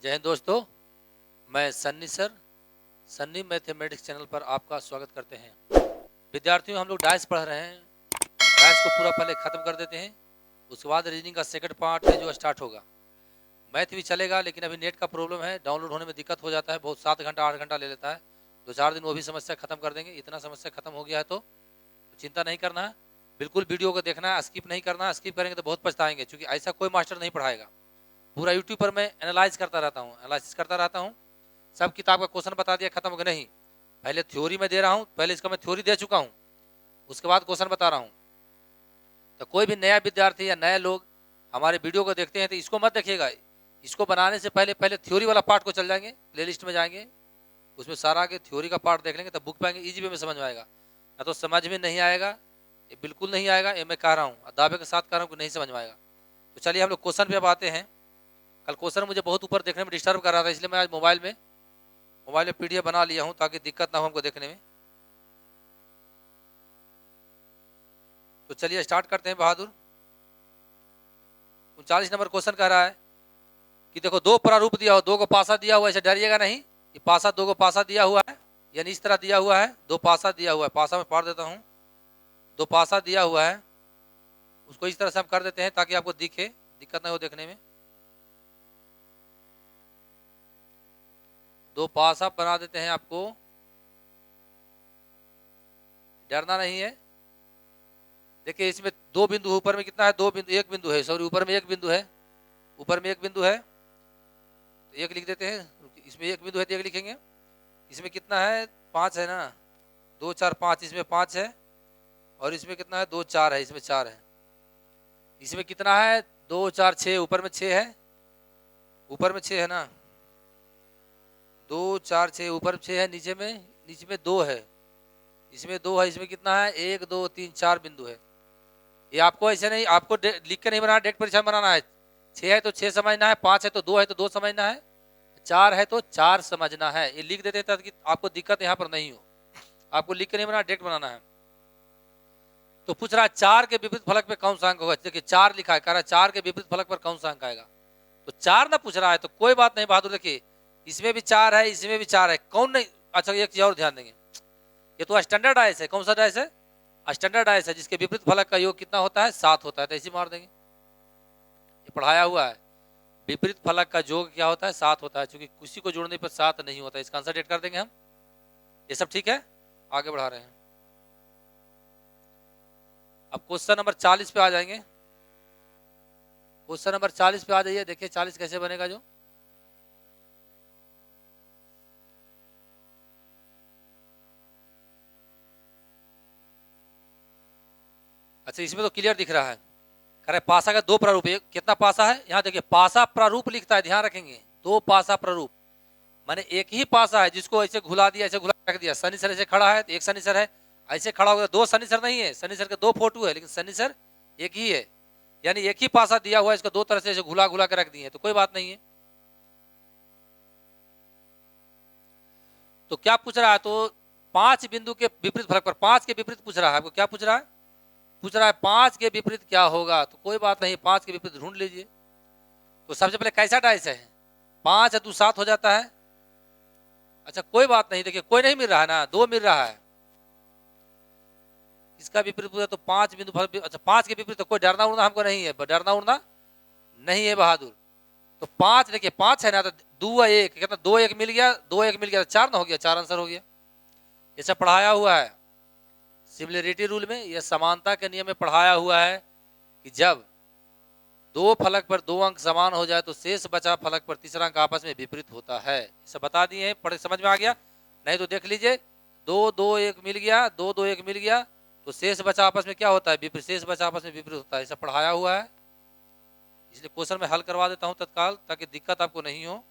जय हिंद दोस्तों, मैं सन्नी मैथमेटिक्स चैनल पर आपका स्वागत करते हैं। विद्यार्थियों, हम लोग डाइस पढ़ रहे हैं। डाइस को पूरा पहले ख़त्म कर देते हैं, उसके बाद रीजनिंग का सेकंड पार्ट है जो स्टार्ट होगा। मैथ भी चलेगा, लेकिन अभी नेट का प्रॉब्लम है, डाउनलोड होने में दिक्कत हो जाता है, बहुत 7 घंटा 8 घंटा ले लेता है। 2-4 दिन वो भी समस्या ख़त्म कर देंगे। इतना समस्या ख़त्म हो गया है तो चिंता नहीं करना है, बिल्कुल वीडियो को देखना है, स्किप नहीं करना है। स्किप करेंगे तो बहुत पछताएंगे, क्योंकि ऐसा कोई मास्टर नहीं पढ़ाएगा। पूरा यूट्यूब पर मैं एनालाइज करता रहता हूँ, एनालिसिस करता रहता हूँ। सब किताब का क्वेश्चन बता दिया, खत्म हो गया। नहीं, पहले थ्योरी में दे रहा हूँ, पहले इसका मैं थ्योरी दे चुका हूँ, उसके बाद क्वेश्चन बता रहा हूँ। तो कोई भी नया विद्यार्थी या नए लोग हमारे वीडियो को देखते हैं तो इसको मत देखिएगा। इसको बनाने से पहले पहले थ्योरी वाला पार्ट को चल जाएंगे, प्ले लिस्ट में जाएंगे, उसमें सारा के थ्योरी का पार्ट देख लेंगे, तब बुक पाएंगे, ईजी वे में समझ में आएगा। ना तो समझ में नहीं आएगा, ये बिल्कुल नहीं आएगा, ये मैं कह रहा हूँ, दावे के साथ कह रहा हूँ कि नहीं समझ में आएगा। तो चलिए हम लोग क्वेश्चन पे अब आते हैं। कल क्वेश्चन मुझे बहुत ऊपर देखने में डिस्टर्ब कर रहा था, इसलिए मैं आज मोबाइल में पीडीएफ बना लिया हूँ, ताकि दिक्कत ना हो हमको देखने में। तो चलिए स्टार्ट करते हैं बहादुर। 39 नंबर क्वेश्चन कह रहा है कि देखो, दो प्रारूप दिया हो, दो को पासा दिया हुआ है, ऐसे डरिएगा नहीं। ये पासा, दो को पासा दिया हुआ है, यानी इस तरह दिया हुआ है, दो पासा दिया हुआ है। पासा में पढ़ देता हूँ, दो पासा दिया हुआ है, उसको इस तरह से हम कर देते हैं ताकि आपको दिखे, दिक्कत ना हो देखने में। दो पासा बना देते हैं, आपको डरना नहीं है। देखिए, इसमें दो बिंदु, ऊपर में कितना है, दो बिंदु, एक बिंदु है, सॉरी, ऊपर में एक बिंदु है, ऊपर में एक बिंदु है, तो एक लिख देते हैं। इसमें एक बिंदु है तो एक लिखेंगे। इसमें कितना है, 5 है ना, 2 4 5, इसमें 5 है, और इसमें कितना है, 2 4 है, इसमें 4 है। इसमें कितना है, 2 4 6, ऊपर में 6 है, ऊपर में 6 है ना, 2 4 6, ऊपर 6 है, नीचे में 2 है, इसमें 2 है, इसमें कितना है, 1 2 3 4 बिंदु है। ये आपको ऐसे नहीं, आपको लिख के नहीं बनाना, डेट परीक्षा में बनाना है। 6 है तो 6 समझना है, 5 है तो 2 है तो 2 समझना है, 4 है तो 4 समझना है। ये लिख देते हैं ताकि आपको दिक्कत यहाँ पर नहीं हो। आपको लिख के नहीं बनाना, डेट बनाना है। तो पूछ रहा है 4 के विपरीत फलक पे कौन सा अंक होगा। देखिए 4 लिखा है, कह रहा है 4 के विपरीत फलक पर कौन सा अंक आएगा। तो 4 ना पूछ रहा है तो कोई बात नहीं बहादुर। देखिए, इसमें भी 4 है, इसमें भी 4 है, कौन नहीं। अच्छा, एक चीज और ध्यान देंगे, ये तो स्टैंडर्ड डाइस है। कौन सा डाइस है, स्टैंडर्ड डाइस है, जिसके विपरीत फलक का योग कितना होता है, 7 होता है। तो ऐसे मार देंगे, ये पढ़ाया हुआ है, विपरीत फलक का योग क्या होता है, 7 होता है। चूंकि किसी को जोड़ने पर 7 नहीं होता, इसका आंसर डेट कर देंगे हम। ये सब ठीक है, आगे बढ़ा रहे हैं। अब क्वेश्चन नंबर 40 पे आ जाएंगे। क्वेश्चन नंबर 40 पे आ जाइए। देखिए 40 कैसे बनेगा जो। अच्छा, इसमें तो क्लियर दिख रहा है, कह रहे पासा का दो प्रारूप। कितना पासा है, यहाँ देखिए पासा प्रारूप लिखता है, ध्यान रखेंगे, दो पासा प्रारूप माने एक ही पासा है, जिसको ऐसे घुला दिया, ऐसे घुला रख दिया। शनिचर ऐसे खड़ा है तो एक शनिचर है, ऐसे खड़ा हो गया, दो शनिचर नहीं है, शनिचर के दो फोटो है, लेकिन शनिचर एक ही है, यानी एक ही पासा दिया हुआ है, इसको दो तरह से ऐसे घुला घुला के रख दिए, तो कोई बात नहीं है। तो क्या पूछ रहा है, तो 5 बिंदु के विपरीत फलक पर, 5 के विपरीत पूछ रहा है। आपको क्या पूछ रहा है, पूछ रहा है 5 के विपरीत क्या होगा। तो कोई बात नहीं, 5 के विपरीत ढूंढ लीजिए। तो सबसे पहले कैसा डाइस है, 5 है तो 7 हो जाता है। अच्छा कोई बात नहीं, देखिए कोई नहीं मिल रहा है ना, 2 मिल रहा है। इसका विपरीत पूछा तो 5 बिंदु फल। अच्छा 5 के विपरीत तो कोई डरना उड़ना हमको नहीं है, डरना उड़ना नहीं है बहादुर। तो 5, देखिए 5 है ना, तो 2 1, कितना 2 1 मिल गया, 2 1 मिल गया, 4 ना हो गया, 4 आंसर हो गया। ये सब पढ़ाया हुआ है सिमिलरिटी रूल में, यह समानता के नियम में पढ़ाया हुआ है कि जब दो फलक पर दो अंक समान हो जाए तो शेष बचा फलक पर तीसरा अंक आपस में विपरीत होता है। सब बता दिए हैं, पढ़े समझ में आ गया। नहीं तो देख लीजिए, 2 2 1 मिल गया, 2 2 1 मिल गया, तो शेष बचा आपस में क्या होता है, विपरीत। शेष बचा आपस में विपरीत होता है, सब पढ़ाया हुआ है। इसलिए क्वेश्चन में हल करवा देता हूं तत्काल, ताकि दिक्कत आपको नहीं हो।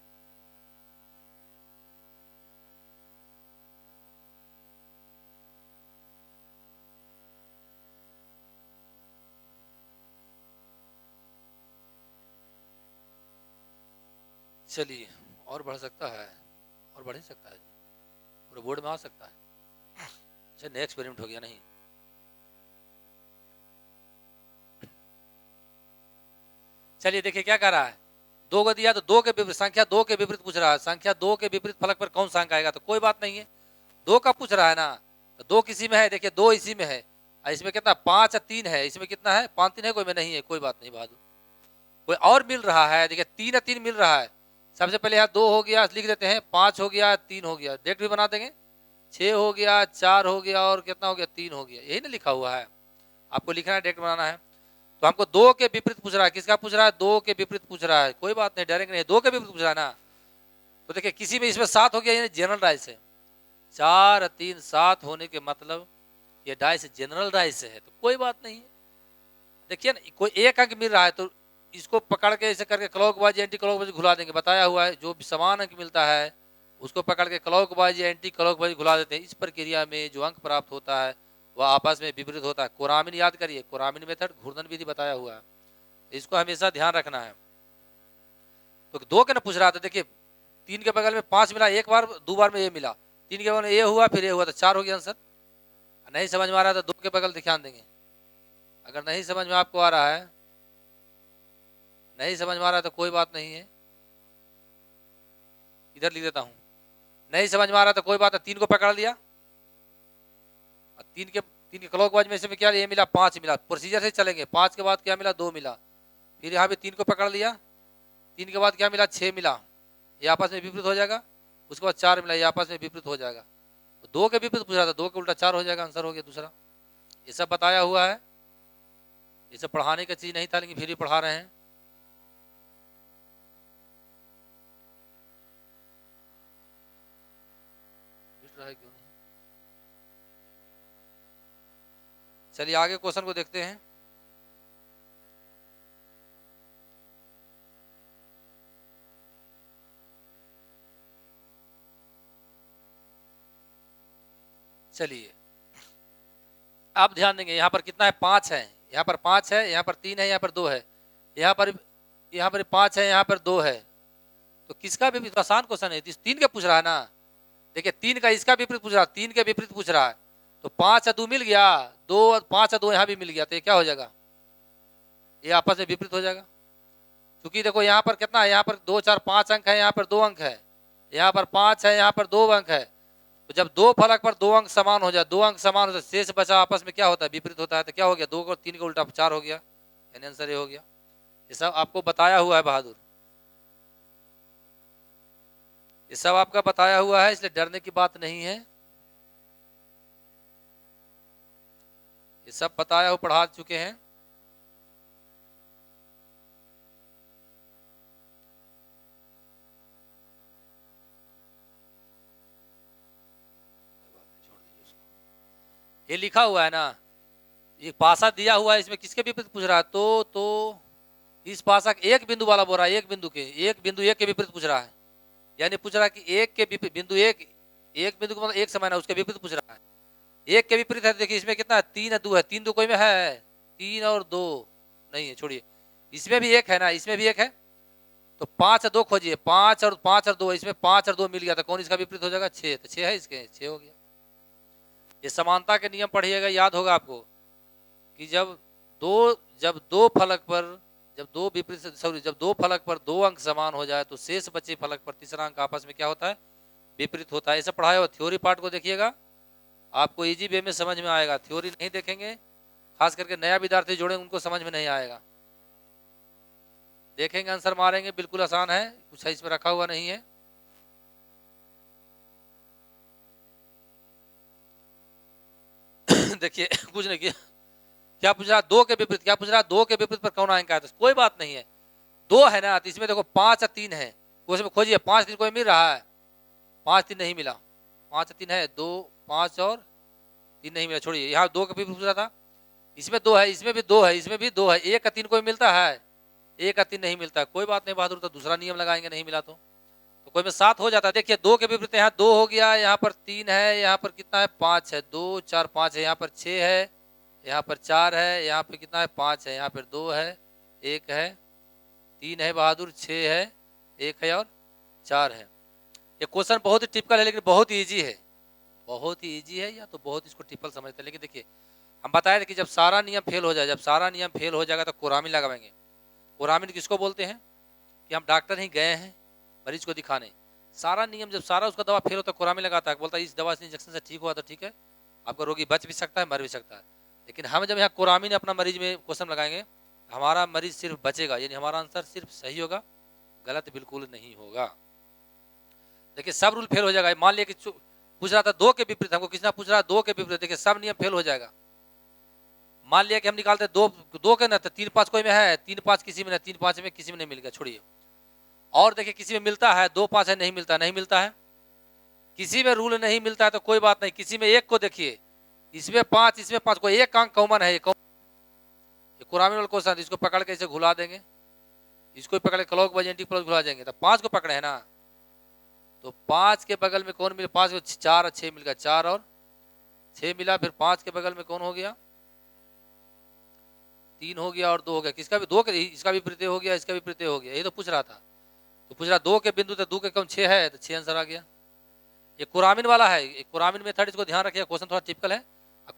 चलिए, और बढ़ सकता है, और बढ़ ही सकता है, पूरे बोर्ड में आ सकता है। अच्छा नया एक्सपेरिमेंट हो गया नहीं। चलिए देखिए क्या कह रहा है, 2 को दिया तो 2 के विपरीत, संख्या 2 के विपरीत पूछ रहा है, संख्या 2 के विपरीत फलक पर कौन सा अंक आएगा, तो कोई बात नहीं है, 2 का पूछ रहा है ना, तो 2 किसी में है, देखिए 2 इसी में है, इसमें कितना 5 या 3 है, इसमें कितना है 5 3 है, कोई में नहीं है, कोई बात नहीं बहादुर। कोई और मिल रहा है, देखिए 3 या 3 मिल रहा है, सबसे पहले यहाँ 2 हो गया लिख देते हैं, 5 हो गया, 3 हो गया, डेट भी बना देंगे, 6 हो गया, 4 हो गया, और कितना हो गया 3 हो गया, यही ना लिखा हुआ है, आपको लिखना है, डेट बनाना है। तो हमको 2 के विपरीत पूछ रहा है, किसका पूछ रहा है, 2 के विपरीत पूछ रहा है, कोई बात नहीं, डरेंगे नहीं, 2 के विपरीत पूछ रहा है ना, तो देखिए किसी में इसमें 7 हो गया, यानी जनरल डाइस है, 4 3 7 होने के मतलब ये डाइस जनरल डाइस है, तो कोई बात नहीं है। देखिए ना, कोई एक अंक मिल रहा है तो इसको पकड़ के ऐसे करके क्लॉकवाइज एंटी क्लॉकवाइज घुला देंगे, बताया हुआ है, जो भी समान अंक मिलता है उसको पकड़ के क्लॉकवाइज या एंटी क्लॉकवाइज घुला देते हैं। इस प्रक्रिया में जो अंक प्राप्त होता है वह आपस में विपरीत होता है। कोरामिन याद करिए, कोरामिन मेथड, घूर्णन विधि बताया हुआ है, इसको हमेशा ध्यान रखना है। तो 2 के ना पूछ रहा था, देखिए 3 के बगल में 5 मिला, एक बार 2 बार में ये मिला, 3 के बगल में ये हुआ, फिर ये हुआ, तो 4 हो गया आंसर। नहीं समझ में आ रहा है तो 2 के बगल ध्यान देंगे, अगर नहीं समझ में आपको आ रहा है, नहीं समझ में आ रहा है तो कोई बात नहीं है, इधर लिख देता हूं, नहीं समझ में आ रहा तो कोई बात है, 3 को पकड़ लिया, 3 के क्लॉकवाइज में से क्या ये मिला 5 मिला, प्रोसीजर से चलेंगे, 5 के बाद क्या मिला 2 मिला, फिर यहाँ पे 3 को पकड़ लिया, 3 के बाद क्या मिला 6 मिला, ये आपस में विपरीत हो जाएगा, उसके बाद 4 मिला, ये आपस में विपरीत हो जाएगा, तो 2 के विपरीत पूछ रहा था, 2 के उल्टा 4 हो जाएगा, आंसर हो गया दूसरा। ये सब बताया हुआ है, ये सब पढ़ाने का चीज नहीं था, लेकिन फिर भी पढ़ा रहे हैं। क्यों नहीं, चलिए आगे क्वेश्चन को देखते हैं। चलिए आप ध्यान देंगे, यहाँ पर कितना है 5 है, यहाँ पर 5 है, यहाँ पर 3 है, यहाँ पर 2 है, यहाँ पर 5 है, यहाँ पर 2 है, तो किसका भी आसान क्वेश्चन है, 3 का पूछ रहा है ना, देखिए 3 का इसका विपरीत पूछ रहा है, 3 के विपरीत पूछ रहा है, तो 5 या 2 मिल गया, 2 5 या 2 यहाँ भी मिल गया, तो ये क्या हो जाएगा, ये आपस में विपरीत हो जाएगा। क्योंकि देखो यहाँ पर कितना है, यहाँ पर 2 4 5 अंक है, यहाँ पर 2 अंक है, यहाँ पर 5 है, यहाँ पर 2 अंक है, तो जब 2 फलक पर 2 अंक समान हो जाए, 2 अंक समान हो जाए, शेष बचा आपस में क्या होता है, विपरीत होता है, तो क्या हो गया 2 और 3 का उल्टा 4 हो गया, यानी आंसर ये हो गया। ये सब आपको बताया हुआ है बहादुर, ये सब आपका बताया हुआ है, इसलिए डरने की बात नहीं है, ये सब बताया हुआ पढ़ा चुके हैं। ये लिखा हुआ है ना, ये पासा दिया हुआ है, इसमें किसके विपरीत पूछ रहा है, तो इस पासा एक बिंदु वाला बोल रहा है, एक बिंदु एक के विपरीत पूछ रहा है, यानी पूछ रहा है कि एक के विपरीत बिंदु एक बिंदु का मतलब एक समान है, उसके विपरीत पूछ रहा है, एक के विपरीत है, देखिए इसमें कितना है 3 है 2 है, 3 2 कोई में है, 3 और 2 नहीं है, छोड़िए, इसमें भी एक है ना, इसमें भी एक है, तो 5 और 2 खोजिए, 5 और 2, इसमें 5 और 2 मिल गया, तो कौन इसका विपरीत हो जाएगा 6, तो 6 है, इसके 6 हो गया। ये समानता के नियम पढ़िएगा, याद होगा आपको कि जब दो फलक पर जब दो फलक पर 2 अंक समान हो जाए तो शेष बचे फलक पर तीसरा अंक आपस में क्या होता है, विपरीत होता है। ऐसा पढ़ाया हुआ, थ्योरी पार्ट को देखिएगा, आपको इजी वे में समझ में आएगा, थ्योरी नहीं देखेंगे, खास करके नया विद्यार्थी जोड़े उनको समझ में नहीं आएगा, देखेंगे आंसर मारेंगे, बिल्कुल आसान है, कुछ इसमें रखा हुआ नहीं है। देखिए कुछ नहीं किया, क्या पूछ रहा 2 के विपरीत, क्या पूछ रहा 2 के विपरीत पर कौन अंक आया, तो कोई बात नहीं है, 2 है ना, तो इसमें देखो 5 और 3 है, उसमें खोजिए 5 3 कोई मिल रहा है, 5 3 नहीं मिला, 5 3 है, 2 5 और 3 नहीं मिला, छोड़िए, यहाँ 2 का विपरीत पूछ रहा था, इसमें 2 है, इसमें भी 2 है, इसमें भी 2 है, 1 का 3 कोई मिलता है, 1 का 3 नहीं मिलता है, कोई बात नहीं बहादुर, तो दूसरा नियम लगाएंगे, नहीं मिला तो कोई में 7 हो जाता है। देखिए 2 के विपरीत यहाँ 2 हो गया, यहाँ पर 3 है, यहाँ पर कितना है 5 है, 2 4 5 है, यहाँ पर 6 है, यहाँ पर 4 है, यहाँ पे कितना है 5 है, यहाँ पर 2 है, 1 है, 3 है बहादुर, 6 है, 1 है और 4 है। ये क्वेश्चन बहुत ही टिपिकल है, लेकिन बहुत ही ईजी है, बहुत ही ईजी है, या तो बहुत इसको टिपिकल समझते हैं। लेकिन देखिए हम बताए थे कि जब सारा नियम फेल हो जाए, जब सारा नियम फेल हो जाएगा तो कोरामिन लगाएंगे। कोरामिन किसको बोलते हैं, कि हम डॉक्टर ही गए हैं मरीज को दिखाने, सारा नियम जब सारा उसका दवा फेल होता है कोरामिन लगाता है, बोलता है इस दवा से इंजेक्शन से ठीक हुआ तो ठीक है, आपका रोगी बच भी सकता है मर भी सकता है। लेकिन हम जब यहाँ कोरामिन अपना मरीज में क्वेश्चन लगाएंगे, हमारा मरीज सिर्फ बचेगा, यानी हमारा आंसर सिर्फ सही होगा, गलत बिल्कुल नहीं होगा। देखिए सब रूल फेल हो जाएगा। मान लिया कि पूछ रहा था 2 के विपरीत, हमको किसने पूछ रहा है 2 के विपरीत, देखिए सब नियम फेल हो जाएगा। मान लिया कि हम निकालते 2 के ना, तो 3 5 कोई में है, 3 5 किसी में नहीं, 3 5 में किसी में नहीं मिल गया, छोड़िए। और देखिए किसी में मिलता है, 2 5 है, नहीं मिलता, नहीं मिलता है, किसी में रूल नहीं मिलता है तो कोई बात नहीं, किसी में एक को देखिए, इसमें 5 इसमें 5, कोई एक अंक कॉमन है, ये कोरामिन वाला क्वेश्चन, इसको पकड़ के इसे घुला देंगे, इसको पकड़ के क्लॉक वाइज एंटी क्लॉक घुला देंगे, तो 5 को पकड़े है ना, तो 5 के बगल में कौन मिला, 5 को 4 और 6 मिल गया, 4 और 6 मिला, फिर 5 के बगल में कौन हो गया, 3 हो गया और 2 हो गया, किसका भी 2 के, इसका भी प्रत्यय हो गया, इसका भी प्रत्यय हो गया, यही तो पूछ रहा था। तो पूछ रहा 2 के बिंदु, तो 2 के कौन 6 है, तो 6 आंसर आ गया। ये कोरामिन वाला है, कोरामिन मेथड, इसको ध्यान रखिएगा, क्वेश्चन थोड़ा टिपिकल है,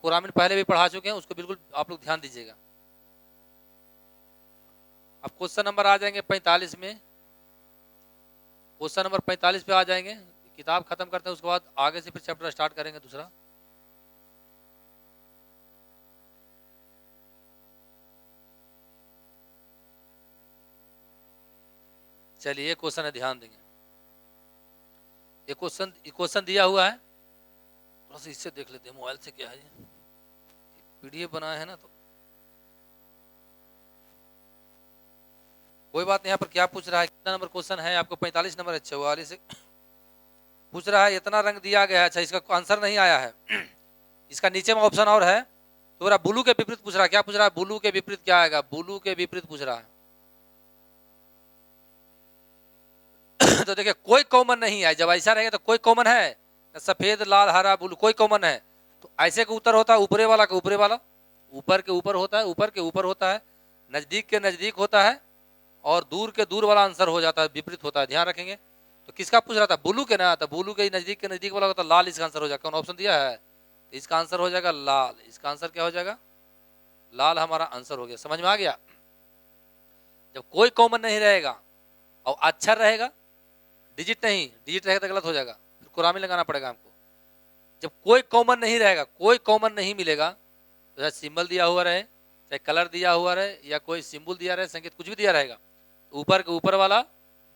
कोरामिन पहले भी पढ़ा चुके हैं, उसको बिल्कुल आप लोग ध्यान दीजिएगा। अब क्वेश्चन नंबर आ जाएंगे 45 में, क्वेश्चन नंबर 45 पे आ जाएंगे, किताब खत्म करते हैं, उसके बाद आगे से फिर चैप्टर स्टार्ट करेंगे दूसरा। चलिए ये क्वेश्चन है, ध्यान देंगे, ये क्वेश्चन दिया हुआ है, थोड़ा सा इससे देख लेते हैं मोबाइल से क्या है, पीडीएफ बनाया है ना, तो कोई बात नहीं। यहाँ पर क्या पूछ रहा है, कितना नंबर क्वेश्चन है आपको, 45 नंबर है, 44 पूछ रहा है, इतना रंग दिया गया है, अच्छा इसका आंसर नहीं आया है, इसका नीचे में ऑप्शन और है, तो मेरा ब्लू के विपरीत पूछ रहा है, क्या पूछ रहा है, ब्लू के विपरीत क्या आएगा, ब्लू के विपरीत पूछ रहा है। तो देखिए कोई कॉमन नहीं है, जब ऐसा रहेगा तो कोई कॉमन है, सफेद लाल हरा ब्लू कोई कॉमन है, तो ऐसे का उत्तर होता है ऊपरे वाला का ऊपरे वाला, ऊपर के ऊपर होता है, ऊपर के ऊपर होता है, नजदीक के नजदीक होता है, और दूर के दूर वाला आंसर हो जाता है, विपरीत होता है, ध्यान रखेंगे। तो किसका पूछ रहा था, ब्लू के ना, तो ब्लू के नजदीक वाला होता है, लाल इसका आंसर हो जाएगा, कौन ऑप्शन दिया है, तो इसका आंसर हो जाएगा लाल, इसका आंसर क्या हो जाएगा, लाल हमारा आंसर हो गया। समझ में आ गया, जब कोई कॉमन नहीं रहेगा और अक्षर रहेगा, डिजिट नहीं, डिजिट रहेगा तो गलत हो जाएगा, फिर कुरामी लगाना पड़ेगा हमको। जब कोई कॉमन नहीं रहेगा, कोई कॉमन नहीं मिलेगा, तो चाहे सिंबल दिया हुआ रहे, चाहे कलर दिया हुआ रहे, या कोई सिंबल दिया रहे, संकेत कुछ भी दिया रहेगा, तो ऊपर के ऊपर वाला,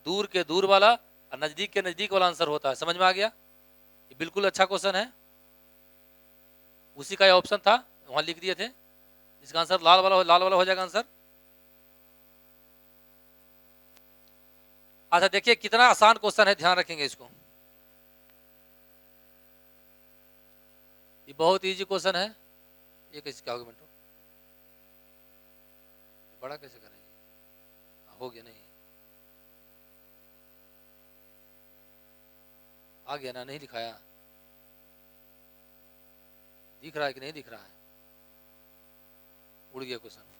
दूर के दूर वाला, और नजदीक के नजदीक वाला आंसर होता है। समझ में आ गया, ये बिल्कुल अच्छा क्वेश्चन है, उसी का ऑप्शन था, वहां लिख दिए थे, इसका आंसर लाल वाला हो जाएगा आंसर। अच्छा देखिए कितना आसान क्वेश्चन है, ध्यान रखेंगे इसको, ये बहुत इजी क्वेश्चन है। ये कैसे क्या होगा मिनटो, बड़ा कैसे करेंगे, हो गया नहीं, आ गया ना, नहीं दिखाया, दिख रहा है कि नहीं दिख रहा है, उड़ गया क्वेश्चन।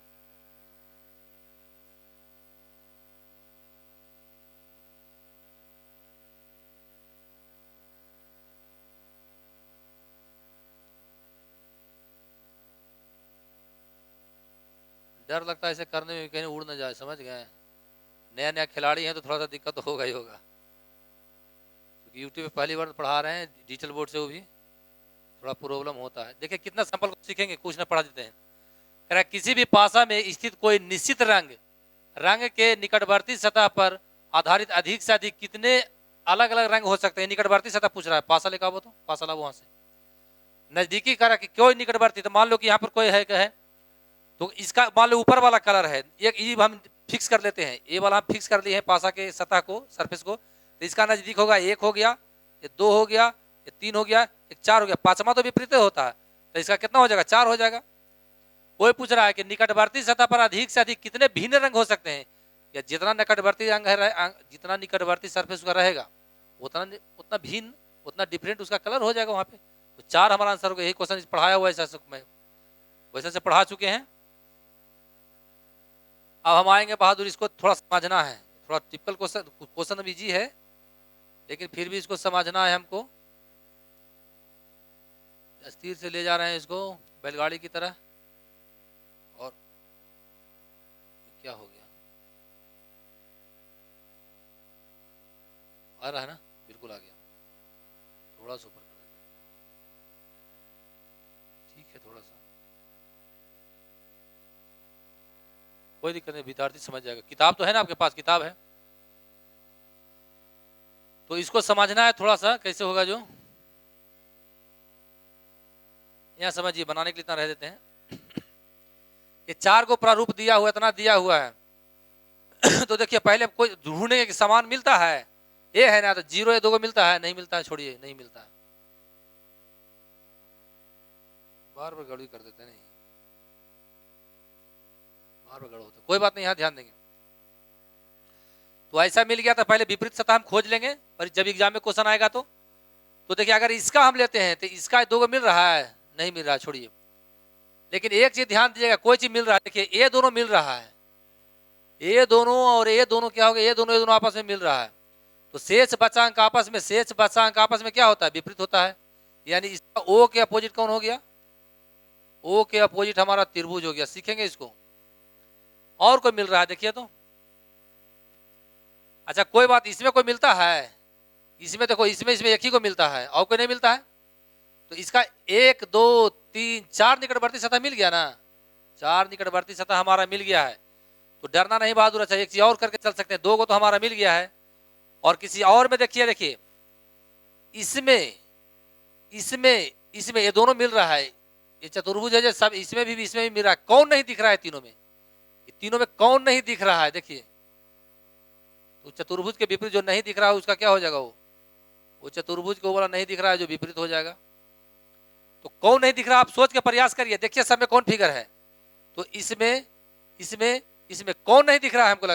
डर लगता है ऐसे करने में कहीं उड़ ना जाए, समझ गए, नया नया खिलाड़ी है तो थोड़ा सा दिक्कत तो होगा ही होगा, क्योंकि यूट्यूब पे पहली बार पढ़ा रहे हैं डिजिटल बोर्ड से, वो भी थोड़ा प्रॉब्लम होता है। देखिए कितना सिंपल सीखेंगे, कुछ ना पढ़ा देते हैं, कह रहा किसी भी पासा में स्थित कोई निश्चित रंग के निकटवर्ती सतह पर आधारित अधिक से अधिक कितने अलग अलग रंग हो सकते हैं, निकटवर्ती सतह पूछ रहा है, पासा लेकर वो तो पासा ला वहां से, नजदीकी करा कि क्यों निकटवर्ती, तो मान लो कि यहाँ पर कोई है कहे, तो इसका मान लो ऊपर वाला कलर है, एक ये हम फिक्स कर लेते हैं, ये वाला हम फिक्स कर लिए हैं पासा के सतह को, सरफेस को, तो इसका नजदीक होगा 1 हो गया, ये 2 हो गया, ये 3 हो गया, एक 4 हो गया, पांचवा तो विपरीत होता है, तो इसका कितना हो जाएगा, 4 हो जाएगा। कोई पूछ रहा है कि निकटवर्ती सतह पर अधिक से अधिक कितने भिन्न रंग हो सकते हैं, या जितना निकटवर्ती रंग है, जितना निकटवर्ती सरफेस का रहेगा उतना भिन्न, उतना डिफरेंट उसका कलर हो जाएगा वहां पे, तो 4 हमारा आंसर होगा। यही क्वेश्चन पढ़ाया हुआ है, वैसे से पढ़ा चुके हैं। अब हम आएंगे बहादुर, इसको थोड़ा समझना है, थोड़ा टिपिकल क्वेश्चन अब इजी है, लेकिन फिर भी इसको समझना है हमको, अस्थिर से ले जा रहे हैं इसको बैलगाड़ी की तरह, और क्या हो गया, आ रहा है ना, बिल्कुल आ गया, थोड़ा सा ऊपर कर देते हैं, ठीक है, थोड़ा सा, कोई दिक्कत नहीं, विद्यार्थी समझ जाएगा। किताब तो है ना आपके पास, किताब है तो इसको समझना है थोड़ा सा कैसे होगा। जो यहाँ समझिए, बनाने के लिए इतना रह देते हैं। ये 4 को प्रारूप दिया हुआ, इतना दिया हुआ है तो देखिए पहले कोई ढूंढने के सामान मिलता है, ये है ना, तो 0 या 2 को मिलता है, नहीं मिलता है, छोड़िए, नहीं मिलता है, बार बार गड़बड़ी कर देते हैं, नहीं बार बार गड़बड़ होता है, कोई बात नहीं, यहाँ ध्यान देंगे। तो ऐसा मिल गया तो पहले विपरीत सतह हम खोज लेंगे, और जब एग्जाम में क्वेश्चन आएगा तो देखिए अगर इसका हम लेते हैं तो इसका 2 को मिल रहा है, नहीं मिल रहा, छोड़िए। लेकिन एक चीज ध्यान दीजिएगा, कोई चीज मिल रहा है, देखिए ये दोनों मिल रहा है, ये दोनों और ये दोनों क्या हो गया, ये दोनों आपस में मिल रहा है, तो शेष बचांक आपस में, शेष बचांक आपस में क्या होता है, विपरीत होता है। यानी इसका ओ के अपोजिट कौन हो गया, ओ के अपोजिट हमारा त्रिभुज हो गया। सीखेंगे इसको। और कोई मिल रहा है, देखिए तो, अच्छा कोई बात, इसमें कोई मिलता है, इसमें देखो, इसमें एक ही को मिलता है, और कोई नहीं मिलता है, तो इसका 1 2 3 4 निकटवर्ती सतह मिल गया ना, 4 निकटवर्ती सतह हमारा मिल गया है, तो डरना नहीं बहादुर। अच्छा एक चीज और करके चल सकते हैं, 2 को तो हमारा मिल गया है, और किसी और में देखिए इसमें इसमें इसमें ये दोनों मिल रहा है, ये चतुर्भुज है जो सब, इसमें भी मिल रहा है, कौन नहीं दिख रहा है तीनों में, ये तीनों में कौन नहीं दिख रहा है, देखिए तो चतुर्भुज के विपरीत जो नहीं दिख रहा है उसका क्या हो जाएगा, वो चतुर्भुज को वाला नहीं दिख रहा है जो विपरीत हो जाएगा। तो कौन नहीं दिख रहा, आप सोच के प्रयास करिए, देखिए सब में कौन फिगर है, तो इसमें इसमें इसमें कौन नहीं दिख रहा है, हमको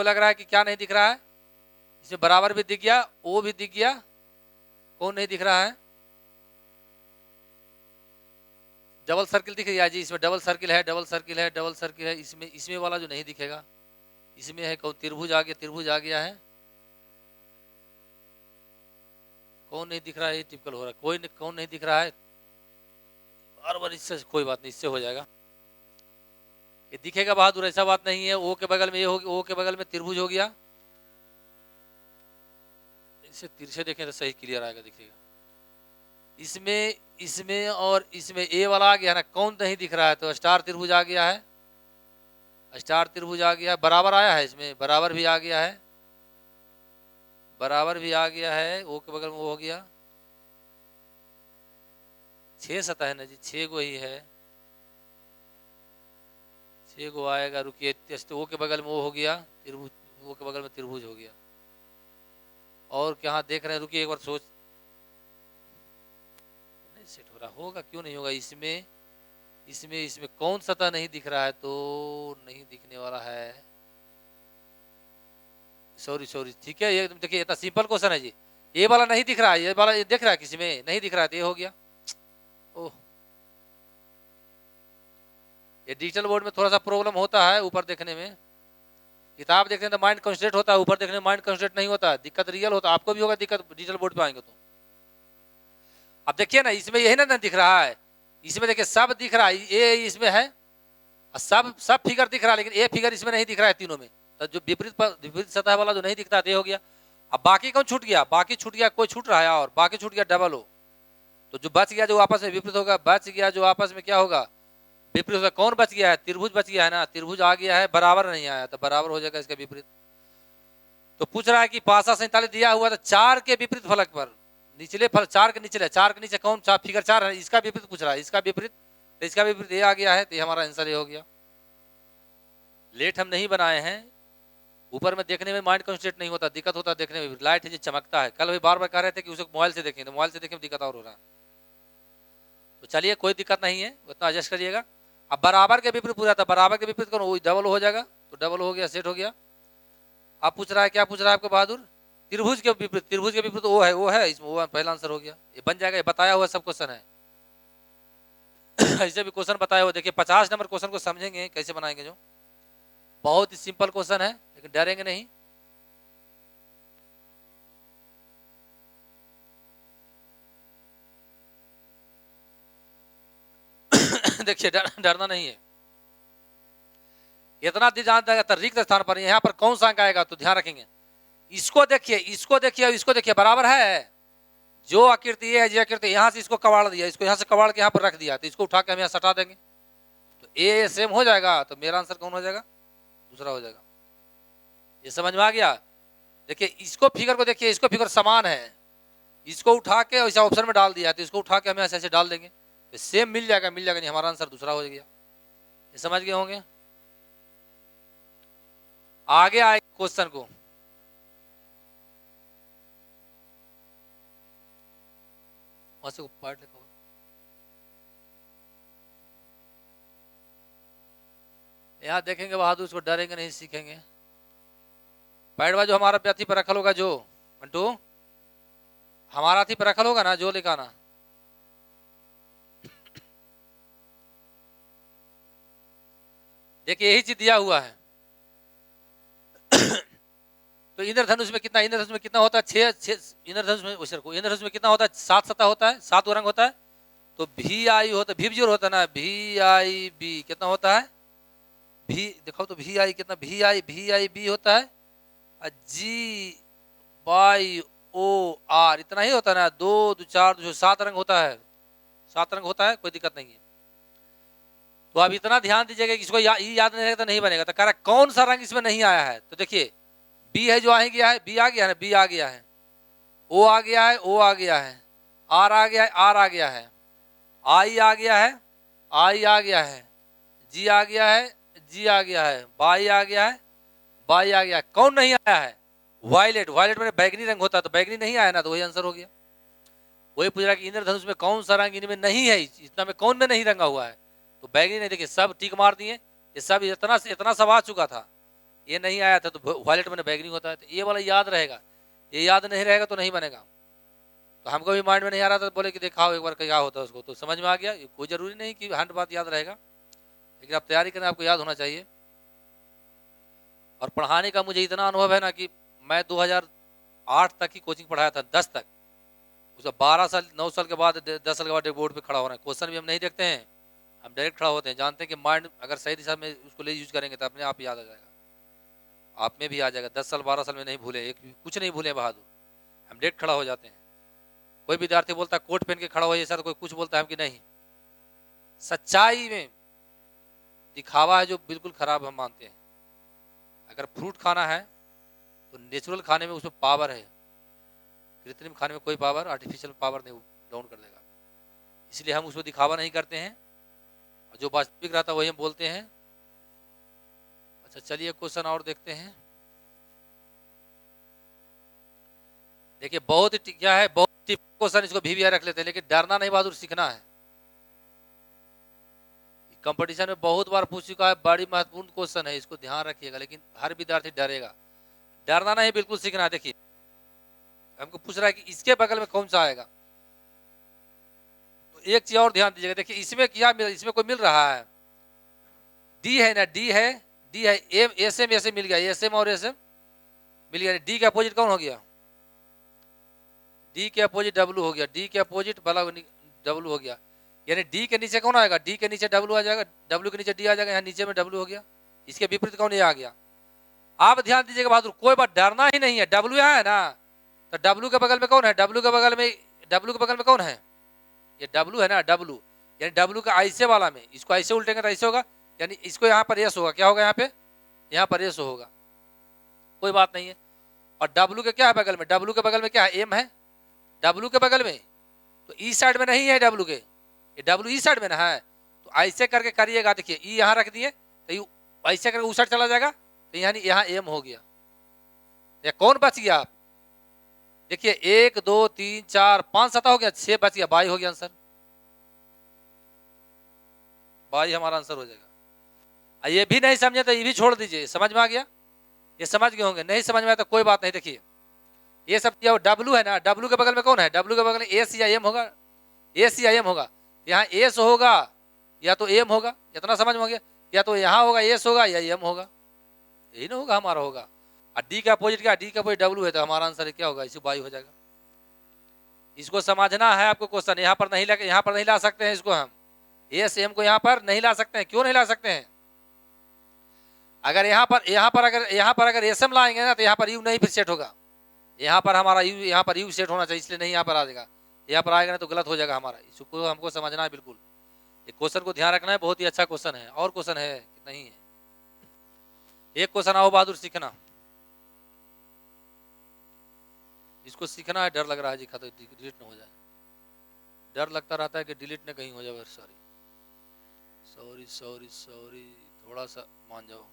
लग रहा है कि क्या नहीं दिख रहा है, इसमें बराबर भी दिख गया, वो भी दिख गया, कौन नहीं दिख रहा है, डबल सर्किल दिख रहा है जी, इसमें डबल सर्किल है, डबल सर्किल है, डबल सर्किल है, इसमें वाला जो नहीं दिखेगा, इसमें है कौन, त्रिभुज आ गया, त्रिभुज आ गया है, कौन नहीं दिख रहा है, ये टिपिकल हो रहा है, कौन नहीं दिख रहा है, बार इससे कोई बात नहीं, इससे हो जाएगा, ये दिखेगा बहादुर, ऐसा बात नहीं है। ओ के बगल में ये होगी, ओ के बगल में त्रिभुज हो गया, इसे तिरछे देखें तो सही क्लियर आएगा, दिखेगा, इसमें और इसमें ए वाला आ गया ना, कौन नहीं दिख रहा है, तो स्टार त्रिभुज आ गया है, स्टार त्रिभुज आ गया, बराबर आया है, इसमें बराबर भी आ गया है, बराबर भी आ गया है, ओ के बगल में वो हो गया, 6 सतह है ना जी, 6 को ही है, 6 को आएगा, रुकिए, ओ के बगल में वो हो गया त्रिभुज, ओ के बगल में त्रिभुज हो गया, और क्या देख रहे हैं, रुकिए एक बार सोच, नहीं सेट हो रहा, होगा क्यों नहीं होगा, इसमें कौन सतह नहीं दिख रहा है, तो नहीं दिखने वाला है, सॉरी, ठीक है, ये देखिए इतना सिंपल क्वेश्चन है जी, ये वाला नहीं दिख रहा है, ये वाला दिख रहा है, किसी में नहीं दिख रहा है, तो ये हो गया। ओह, ये डिजिटल बोर्ड में थोड़ा सा प्रॉब्लम होता है, ऊपर देखने में, किताब देखने में तो माइंड कंसंट्रेट होता है, ऊपर देखने में माइंड कंसंट्रेट नहीं होता, दिक्कत रियल होता है, आपको भी होगा दिक्कत डिजिटल बोर्ड पे आएंगे तो। अब देखिए ना, इसमें यही ना दिख रहा है, इसमें देखिए सब दिख रहा है, ये इसमें है, सब फिगर दिख रहा है, लेकिन ये फिगर इसमें नहीं दिख रहा है तीनों में, तो जो विपरीत सतह वाला जो नहीं दिखता है, ये हो गया। अब बाकी कौन छूट गया, बाकी छूट गया, कोई छूट रहा है, और बाकी छूट गया डबल हो, तो जो बच गया, जो आपस में विपरीत होगा, बच गया जो आपस में क्या होगा, विपरीत होगा, कौन बच गया है, त्रिभुज बच गया है ना, त्रिभुज आ गया है, बराबर नहीं आया, तो बराबर हो जाएगा इसका विपरीत। तो पूछ रहा है कि पासा 47 दिया हुआ, तो 4 के विपरीत फलक पर, निचले फल 4 के निचले, 4 के नीचे कौन सा फिगर 4 है, इसका विपरीत पूछ रहा है, इसका विपरीत, तो इसका विपरीत ये आ गया है, तो ये हमारा आंसर ये हो गया। लेट हम नहीं बनाए हैं, ऊपर में देखने में माइंड कंसंट्रेट नहीं होता, दिक्कत होता है देखने में, लाइट है जो चमकता है, कल भी बार बार कह रहे थे कि उसे मोबाइल से देखें, तो मोबाइल से देखें में दिक्कत और हो रहा है, तो चलिए कोई दिक्कत नहीं है, उतना एडजस्ट करिएगा। अब बराबर के विपरीत पूरा था, बराबर के विपरीत करो, वही डबल हो जाएगा, तो डबल हो गया, सेट हो गया। अब पूछ रहा है, क्या पूछ रहा है आपको बहादुर, त्रिभुज के विपरीत, त्रिभुज के विपरीत वो है, इसमें वो पहला आंसर हो गया, ये बन जाएगा, ये बताया हुआ सब क्वेश्चन है ऐसे भी क्वेश्चन बताया हुआ, देखिए 50 नंबर क्वेश्चन को समझेंगे कैसे बनाएंगे, जो बहुत ही सिंपल क्वेश्चन है, लेकिन डरेंगे नहीं। देखिए डरना नहीं है, इतना ध्यान देगा, तो रिक्त स्थान पर यहाँ पर कौन सा अंक आएगा, तो ध्यान रखेंगे इसको देखिए, इसको देखिए और इसको देखिए, बराबर है। जो आकृति ये है, जो आकृति यहाँ से इसको कबाड़ दिया, इसको यहाँ से कबाड़ के यहाँ पर रख दिया, तो इसको उठा के हम यहाँ सटा देंगे तो ए सेम हो जाएगा। तो मेरा आंसर कौन हो जाएगा? दूसरा हो जाएगा। ये समझ में आ गया? देखिए इसको फिगर को देखिए, इसको फिगर समान है, इसको उठा के ऐसा ऑप्शन में डाल दिया तो इसको उठा के हम ऐसे ऐसे डाल देंगे तो सेम मिल जाएगा, मिल जाएगा नहीं, हमारा आंसर दूसरा हो गया। ये समझ गए होंगे? आगे आए क्वेश्चन को, वहां से पार्ट लिखा हुआ, यहाँ देखेंगे बहादुर, उसको डरेंगे नहीं, सीखेंगे। पैडवा जो हमारा प्याथी पर रखल होगा, जो मंटू हमारा थी पर रखल होगा ना, जो लिखाना देखिए यही चीज दिया हुआ है। तो इंद्रधनुष में कितना, इंद्रधनुष में कितना होता है? 6 इंद्रधनुष में, इंद्रधनुष में कितना होता है? 7 सतह होता है, 7 रंग होता है। तो भी आई होता है, भी जोर होता है ना, भी आई बी कितना होता है? भी देखो तो भी आई कितना, भी आई बी होता है, जी बाई ओ आर इतना ही होता है ना। 2 2 4 2 7 रंग होता है, 7 रंग होता है, कोई दिक्कत नहीं है। तो आप इतना ध्यान दीजिएगा कि इसको याद नहीं रहेगा तो नहीं बनेगा। तो कह रहा कौन सा रंग इसमें नहीं आया है? तो देखिए बी है, जो आ गया है, बी आ गया है ना, बी आ गया है, ओ आ गया है, ओ आ गया है, आर आ गया है, आर आ गया है, आई आ गया है, आई आ गया है, जी आ गया है, जी आ गया है, बाई आ गया है, बाई आ गया है। कौन नहीं आया है? वायलेट। वायलेट में बैगनी रंग होता है, तो बैगनी नहीं आया ना, तो वही आंसर हो गया। वही पूछ रहा कि इंद्रधनुष में कौन सा रंग इनमें नहीं है, इतना में कौन में नहीं रंगा हुआ है? तो बैगनी नहीं। देखिए सब टिक मार दिए, ये सब इतना सब आ चुका था, ये नहीं आया था, तो वायलेट में बैगनी होता है। तो ये वाला याद रहेगा, ये याद नहीं रहेगा तो नहीं बनेगा। तो हमको भी माइंड में नहीं आ रहा था, तो बोले कि दिखाओ एक बार क्या होता है उसको, तो समझ में आ गया। कोई जरूरी नहीं कि 100 बात याद रहेगा, लेकिन आप तैयारी करें, आपको याद होना चाहिए। और पढ़ाने का मुझे इतना अनुभव है ना कि मैं 2008 तक की कोचिंग पढ़ाया था, 10 तक। उसका 12 साल 9 साल के बाद 10 साल के बाद बोर्ड पे खड़ा हो रहा है। क्वेश्चन भी हम नहीं देखते हैं, हम डायरेक्ट खड़ा होते हैं। जानते हैं कि माइंड अगर सही दिशा में उसको ले यूज करेंगे तो अपने आप याद आ जाएगा, आप में भी आ जाएगा। 10 साल 12 साल में नहीं भूले, एक कुछ नहीं भूले बहादुर, हम डायरेक्ट खड़ा हो जाते हैं। कोई विद्यार्थी बोलता है कोट पहन के खड़ा हो जाए सर, कोई कुछ बोलता है हम कि नहीं। सच्चाई में दिखावा है जो बिल्कुल खराब हम मानते हैं। अगर फ्रूट खाना है तो नेचुरल खाने में उसमें पावर है, कृत्रिम खाने में कोई पावर, आर्टिफिशियल पावर नहीं, डाउन कर देगा। इसलिए हम उसमें दिखावा नहीं करते हैं, और जो वास्तविक रहता है वही हम बोलते हैं। अच्छा चलिए क्वेश्चन और देखते हैं। देखिए बहुत ही क्या है, बहुत क्वेश्चन, इसको भी रख लेते हैं, लेकिन डरना नहीं बहादुर, सीखना है। कंपटीशन में बहुत बार पूछ चुका है, बड़ी महत्वपूर्ण क्वेश्चन है, इसको ध्यान रखिएगा। लेकिन हर विद्यार्थी डरेगा, डरना नहीं, बिल्कुल सीखना है। देखिए हमको पूछ रहा है कि इसके बगल में कौन सा आएगा, तो एक चीज और ध्यान दीजिएगा। देखिए इसमें क्या मिल, इसमें कोई मिल रहा है, डी है ना, डी है, डी है, एम एस एम ऐसे मिल गया, एस एम और एस एम मिल गया। डी के अपोजिट कौन हो गया? डी के अपोजिट डब्लू हो गया, डी के अपोजिट वाला डब्लू हो गया। यानी डी के नीचे कौन आएगा? डी के नीचे डब्लू आ जाएगा, डब्लू के नीचे डी आ जाएगा, यहाँ नीचे में डब्लू हो गया। इसके विपरीत कौन ये आ गया? आप ध्यान दीजिएगा बहादुर, कोई बात डरना ही नहीं है। डब्लू यहाँ है ना, तो डब्लू के बगल में कौन है? डब्लू के बगल में, डब्लू के बगल में कौन है? ये डब्लू है ना, डब्लू। यानी डब्लू का ऐसे वाला में, इसको ऐसे उल्टेंगे तो ऐसे होगा, यानी इसको यहाँ पर एस होगा। क्या होगा यहाँ पे? यहाँ पर एस होगा, कोई बात नहीं है। और डब्लू के क्या है बगल में? डब्लू के बगल में क्या है? एम है डब्लू के बगल में, तो ई साइड में नहीं है डब्लू के, ये डब्लू ई साइड में ना है। तो ऐसे करके करिएगा, देखिए ई यहाँ रख दिए तो ऐसे करके उस साइड चला जाएगा, तो यानी यहाँ एम हो गया। या कौन बच गया? आप देखिए 1 2 3 4 5 सतह हो गया, 6 बच गया, बाई हो गया आंसर, बाई हमारा आंसर हो जाएगा। ये भी नहीं समझे तो ये भी छोड़ दीजिए, समझ में आ गया? ये समझ गए होंगे, नहीं समझ में आया तो कोई बात नहीं। देखिए ये सब डब्लू है ना, डब्लू के बगल में कौन है? डब्लू के बगल में एस या एम होगा, एस या एम होगा। यहाँ एस होगा या तो एम होगा, इतना समझ में हो गया। या तो यहाँ होगा एस होगा या एम होगा, यही ना होगा हमारा होगा। और डी का अपोजिट क्या? डी का अपोजिट डब्लू है, तो हमारा आंसर क्या होगा? इसी बाई हो जाएगा। इसको समझना है आपको क्वेश्चन, यहाँ पर नहीं ला, यहाँ पर नहीं ला सकते हैं इसको, हम एस एम को यहाँ पर नहीं ला सकते हैं। क्यों नहीं ला सकते हैं? अगर यहाँ पर अगर एस एम लाएंगे ना, तो यहाँ पर यू नहीं फिर सेट होगा। यहाँ पर हमारा यू, यहाँ पर यू सेट होना चाहिए, इसलिए नहीं यहाँ पर आ जाएगा, यहाँ पर आएगा ना तो गलत हो जाएगा हमारा। इसको हमको समझना है बिल्कुल, एक क्वेश्चन को ध्यान रखना है, बहुत ही अच्छा क्वेश्चन है। और क्वेश्चन है कि नहीं है? एक क्वेश्चन आओ बहादुर सीखना, इसको सीखना है। डर लग रहा है जी खाता डिलीट ना हो जाए, डर लगता रहता है कि डिलीट न कहीं हो जाए। सॉरी सॉरी सॉरी सॉरी, थोड़ा सा मान जाओ।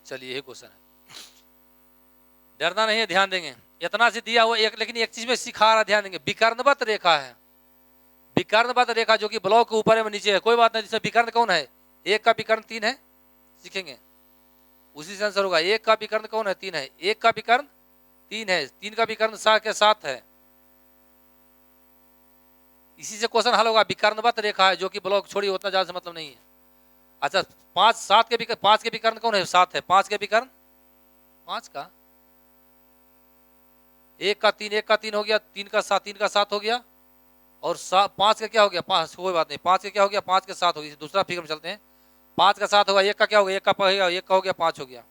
चलिए यही क्वेश्चन है, डरना नहीं है, ध्यान देंगे। इतना से दिया हुआ एक, लेकिन एक चीज में सिखा रहा, ध्यान देंगे। विकर्णवत रेखा है, विकर्णवत रेखा जो कि ब्लॉक के ऊपर है नीचे है, कोई बात नहीं। जिसमें विकर्ण कौन है? एक का विकर्ण 3 है, सीखेंगे उसी से आंसर होगा। एक का विकर्ण कौन है? 3 है। एक का विकर्ण 3 है, 3 का विकर्ण 7 है। इसी से क्वेश्चन हल होगा। विकर्णवत रेखा है जो कि ब्लॉक, छोड़ी उतना ज्यादा से मतलब नहीं है। अच्छा 5 के विकर्ण कौन है? 7 है। 5 के विकर्ण 5 का, एक का 3 हो गया, 3 का 7 हो गया, और 5 का क्या हो गया? 5, कोई बात नहीं। 5 का क्या हो गया? 5 के 7 हो गया। दूसरा फिगर में चलते हैं। 5 का 7 होगा, एक का क्या हो गया? एक का हो गया 5 हो गया,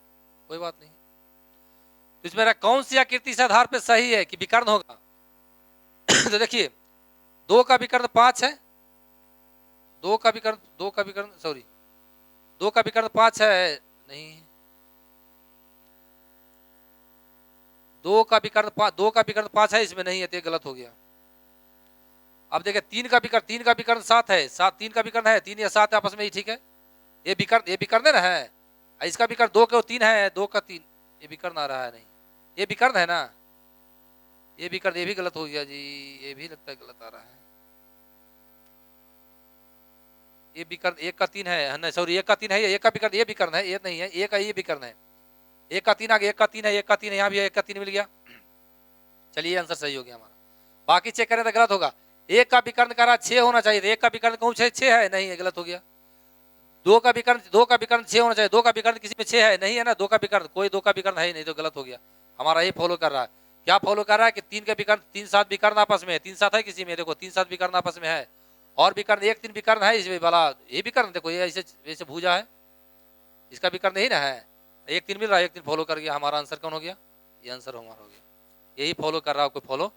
कोई बात नहीं। तो इसमें कौन सी आकृति इस आधार पे सही है कि विकर्ण होगा? तो देखिए 2 का विकर्ण 5 है, 2 का विकर्ण 5 है, नहीं 2 का विकर्ण 5 है, इसमें नहीं है, तो गलत हो गया। अब देखिए 3 का विकर्ण 7 है, 3 का विकर्ण है, 3 या 7 आपस में ही, ठीक है। ये विकर्ण ना है। इसका विकर्ण 2 का 3 है, 2 का 3, ये विकर्ण आ रहा है, नहीं ये विकर्ण है ना, ये विकर्ण, ये भी गलत हो गया जी, ये भी लगता है गलत आ रहा है। ये विकर्ण 1 का 3 है, नहीं सॉरी 1 का 3 है, 1 का विकर्ण ये विकर्ण है, ये नहीं है, 1 का ये विकर्ण है। 1 का 3 आ गया, 1 का 3 है, 1 का 3 है, यहाँ भी 1 का 3 मिल गया। चलिए आंसर सही हो गया हमारा। बाकी चेक करें तो गलत होगा। 1 का विकर्ण कह रहा 6 होना चाहिए, 1 का विकर्ण कौन 6 है, नहीं है, गलत हो गया। 2 का विकर्ण 6 होना चाहिए, 2 का विकर्ण किसी में 6 है, नहीं है ना, 2 का विकर्ण, कोई 2 का विकर्ण है नहीं, तो गलत हो गया। हमारा ये फॉलो कर रहा है, क्या फॉलो कर रहा है कि 3 के विकर्ण 3 7 विकर्ण आपस में है, 3 7 है किसी में, देखो 3 7 विकर्ण आपस में है, और विकर्ण 1 3 विकर्ण है इसमें वाला, ये विकर्ण देखो ये ऐसे भूजा है, इसका विकर्ण नहीं ना है, 1 3 मिल रहा है, 1 3 फॉलो कर गया। हमारा आंसर कौन हो गया? ये आंसर हमारा हो गया। यही फॉलो कर रहा है, कोई फॉलो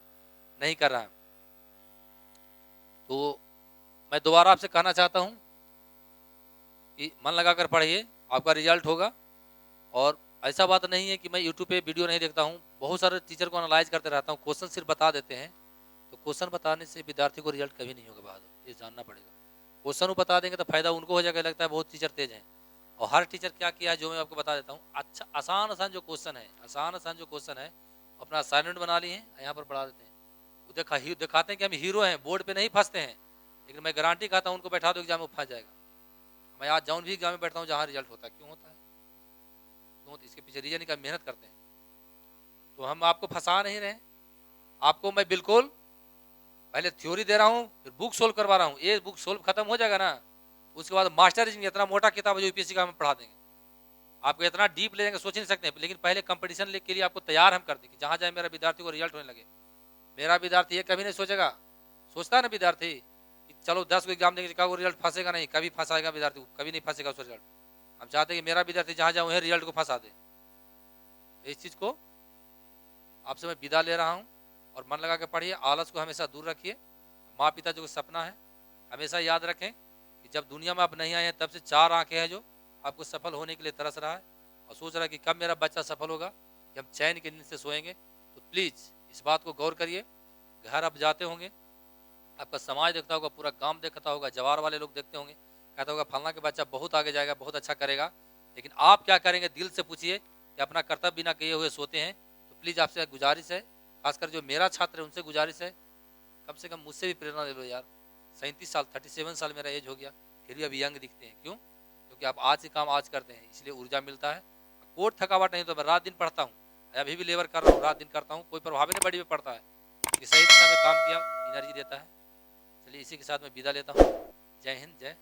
नहीं कर रहा है। तो मैं दोबारा आपसे कहना चाहता हूं कि मन लगाकर पढ़िए, आपका रिजल्ट होगा। और ऐसा बात नहीं है कि मैं यूट्यूब पे वीडियो नहीं देखता हूँ, बहुत सारे टीचर को एनालाइज करते रहता हूँ, क्वेश्चन सिर्फ बता देते हैं। तो क्वेश्चन बताने से विद्यार्थी को रिजल्ट कभी नहीं होगा बहादुर, ये जानना पड़ेगा। क्वेश्चन बता देंगे तो फायदा उनको हो जाएगा, लगता है बहुत टीचर तेज हैं। और हर टीचर क्या किया है जो मैं आपको बता देता हूँ, अच्छा आसान जो क्वेश्चन है, अपना असाइनमेंट बना लिए हैं, यहाँ पर पढ़ा देते हैं। वो दिखाते हैं कि हम हीरो हैं, बोर्ड पे नहीं फंसते हैं, लेकिन मैं गारंटी खाता हूँ उनको बैठा दो एग्जाम में फंस जाएगा। मैं आज जौन भी एग्जाम में बैठता हूँ जहाँ रिजल्ट होता है, क्यों होता है? क्यों? इसके पीछे रीजन का मेहनत करते हैं। तो हम आपको फंसा नहीं रहे, आपको मैं बिल्कुल पहले थ्योरी दे रहा हूँ, फिर बुक सोल्व करवा रहा हूँ। ये बुक सोल्व खत्म हो जाएगा ना, उसके बाद मास्टर रीजनिंग इतना मोटा किताब है जो यूपीएससी का हम पढ़ा देंगे, आपको इतना डीप ले जाएंगे सोच नहीं सकते। लेकिन पहले कंपटीशन के लिए आपको तैयार हम कर दें कि जहाँ जाए मेरा विद्यार्थी को रिजल्ट होने लगे। मेरा विद्यार्थी ये कभी नहीं सोचेगा, सोचता है ना विद्यार्थी कि चलो 10 को एग्जाम देंगे, वो रिजल्ट फंसेगा नहीं, कभी फंसाएगा विद्यार्थी को, कभी नहीं फंसेगा उसका रिजल्ट। हम चाहते हैं कि मेरा विद्यार्थी जहाँ जाए वहीं रिजल्ट को फंसा दे। इस चीज़ को आपसे मैं विदा ले रहा हूँ, और मन लगा के पढ़िए, आलस को हमेशा दूर रखिए। माँ पिता जो सपना है हमेशा याद रखें कि जब दुनिया में आप नहीं आए हैं तब से 4 आंखें हैं जो आपको सफल होने के लिए तरस रहा है, और सोच रहा है कि कब मेरा बच्चा सफल होगा, कि हम चैन की नींद से सोएंगे। तो प्लीज़ इस बात को गौर करिए। घर आप जाते होंगे, आपका समाज देखता होगा, पूरा गांव देखता होगा, जवार वाले लोग देखते होंगे, कहता होगा फलना के बच्चा बहुत आगे जाएगा, बहुत अच्छा करेगा। लेकिन आप क्या करेंगे? दिल से पूछिए कि अपना कर्तव्य बिना किए हुए सोते हैं। तो प्लीज़ आपसे गुजारिश है, खासकर जो मेरा छात्र है उनसे गुजारिश है, कम से कम मुझसे भी प्रेरणा ले लो यार। 37 साल 37 साल मेरा एज हो गया, फिर भी अभी यंग दिखते हैं। क्यों? क्योंकि आप आज से काम आज करते हैं, इसलिए ऊर्जा मिलता है। कोई थकावट नहीं, तो मैं रात दिन पढ़ता हूँ, अभी भी लेबर कर रहा हूँ, रात दिन करता हूँ, कोई प्रभाव नहीं बड़ी में पड़ता है कि सही दिशा में काम किया, एनर्जी देता है। चलिए इसी के साथ मैं विदा लेता हूँ। जय हिंद, जय